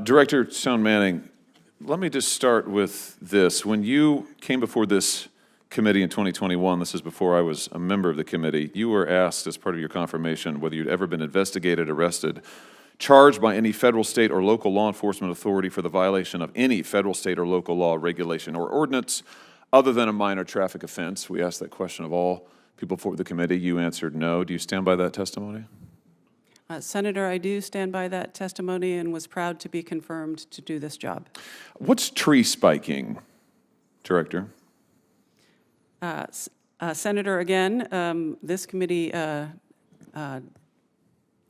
Director Stone-Manning, let me just start with this. When you came before this committee in 2021, this is before I was a member of the committee, you were asked as part of your confirmation whether you'd ever been investigated, arrested, charged by any federal, state, or local law enforcement authority for the violation of any federal, state, or local law, regulation, or ordinance other than a minor traffic offense. We asked that question of all people before the committee. You answered no. Do you stand by that testimony? Senator, I do stand by that testimony and was proud to be confirmed to do this job. What's tree spiking, Director? Senator, again, this committee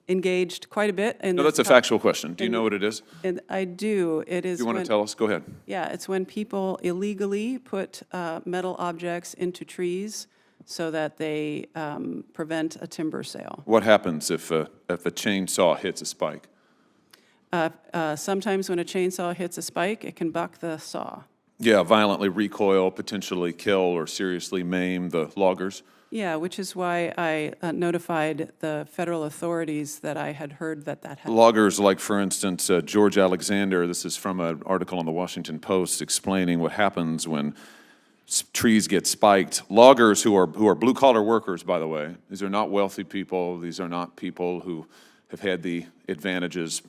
engaged quite a bit. No, that's a factual question. Do you know what it is? And I do. It is. Do you want to tell us? Go ahead. Yeah, it's when people illegally put metal objects into trees so that they prevent a timber sale. What happens if a chainsaw hits a spike? Sometimes when a chainsaw hits a spike, it can buck the saw. Yeah, violently recoil, potentially kill or seriously maim the loggers. Yeah, which is why I notified the federal authorities that I had heard that had. Loggers like, for instance, George Alexander, this is from an article on the Washington Post explaining what happens when trees get spiked. Loggers who are blue-collar workers, by the way. These are not wealthy people. These are not people who have had the advantages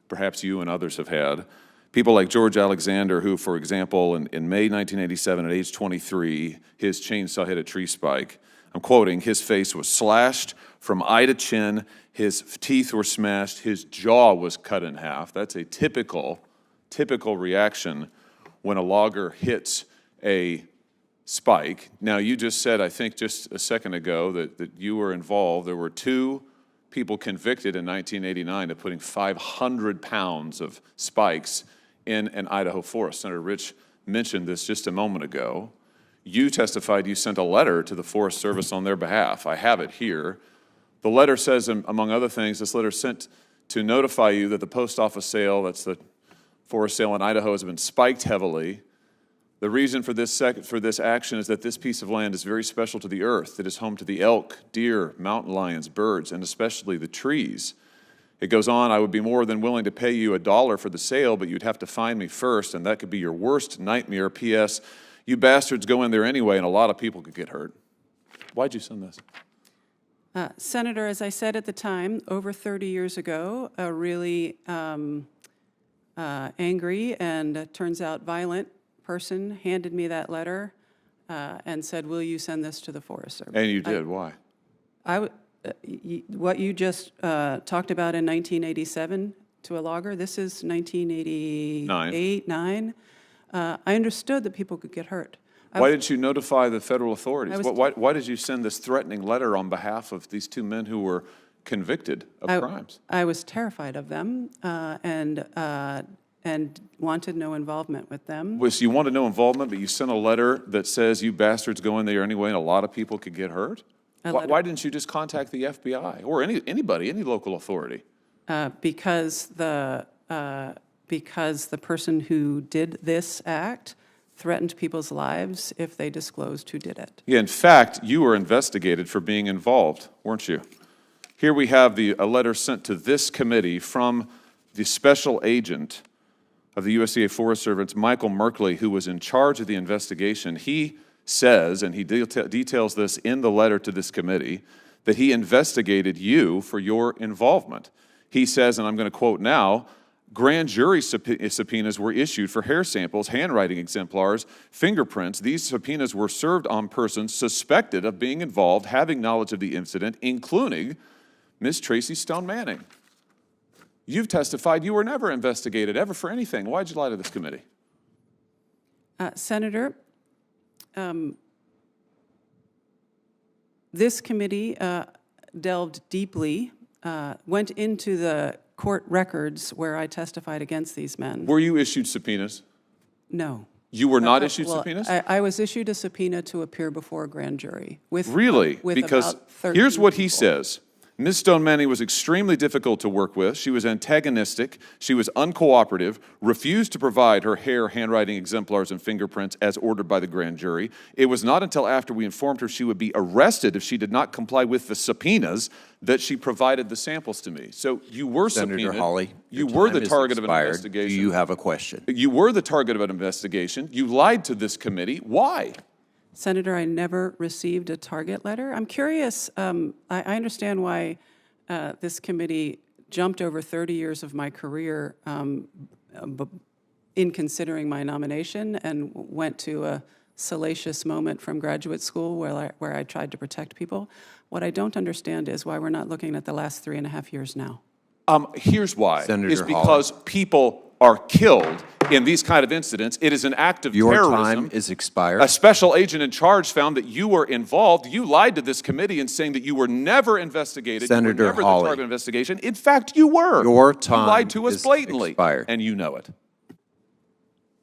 perhaps you and others have had. People like George Alexander, who, for example, in May 1987, at age 23, his chainsaw hit a tree spike. I'm quoting, his face was slashed from eye to chin, his teeth were smashed, his jaw was cut in half. That's a typical reaction when a logger hits a spike. Now, you just said, I think just a second ago, that you were involved. There were 2 people convicted in 1989 of putting 500 pounds of spikes in an Idaho forest. Senator Rich mentioned this just a moment ago. You testified you sent a letter to the Forest Service on their behalf. I have it here. The letter says, among other things, this letter sent to notify you that the post office sale, that's the forest sale in Idaho, has been spiked heavily. The reason for this action is that this piece of land is very special to the earth. It is home to the elk, deer, mountain lions, birds, and especially the trees. It goes on, I would be more than willing to pay you $1 for the sale, but you'd have to find me first, and that could be your worst nightmare. P.S. You bastards go in there anyway, and a lot of people could get hurt. Why'd you send this? Senator, as I said at the time, over 30 years ago, a really angry and turns out violent person handed me that letter and said, will you send this to the Forest Service? And you did. Why? What you just talked about in 1987 to a logger, this is 1988, 9. I understood that people could get hurt. Why didn't you notify the federal authorities? Why did you send this threatening letter on behalf of these 2 men who were convicted of crimes? I was terrified of them and wanted no involvement with them. So you wanted no involvement, but you sent a letter that says you bastards go in there anyway and a lot of people could get hurt? Why didn't you just contact the FBI or anybody, any local authority? Because the person who did this act threatened people's lives if they disclosed who did it. Yeah, in fact, you were investigated for being involved, weren't you? Here we have a letter sent to this committee from the special agent of the USDA Forest Service, Michael Merkley, who was in charge of the investigation. He says, and he details this in the letter to this committee, that he investigated you for your involvement. He says, and I'm going to quote now, grand jury subpoenas were issued for hair samples, handwriting exemplars, fingerprints. These subpoenas were served on persons suspected of being involved, having knowledge of the incident, including Ms. Tracy Stone-Manning. You've testified you were never investigated, ever for anything. Why'd you lie to this committee? Senator, this committee delved deeply, went into the court records where I testified against these men. Were you issued subpoenas? No. You were not issued subpoenas? I was issued a subpoena to appear before a grand jury. Really? Because about 13 here's what he people. says. Ms. Stone-Manning was extremely difficult to work with. She was antagonistic. She was uncooperative, refused to provide her handwriting exemplars and fingerprints as ordered by the grand jury. It was not until after we informed her she would be arrested if she did not comply with the subpoenas that she provided the samples to me. So you were subpoenaed. Senator Hawley, you were the target of an investigation. Do you have a question? You were the target of an investigation. You lied to this committee. Why? Senator, I never received a target letter. I'm curious, I understand why this committee jumped over 30 years of my career in considering my nomination and went to a salacious moment from graduate school where I tried to protect people. What I don't understand is why we're not looking at the last 3.5 years now. Here's why. Senator is because Hawley. People are killed in these kind of incidents. It is an act of terrorism. Your time is expired. A special agent in charge found that you were involved. You lied to this committee in saying that you were never investigated. Senator you were never Hawley. the target of investigation. In fact, you were. Your time You lied to us is blatantly, expired. and you know it.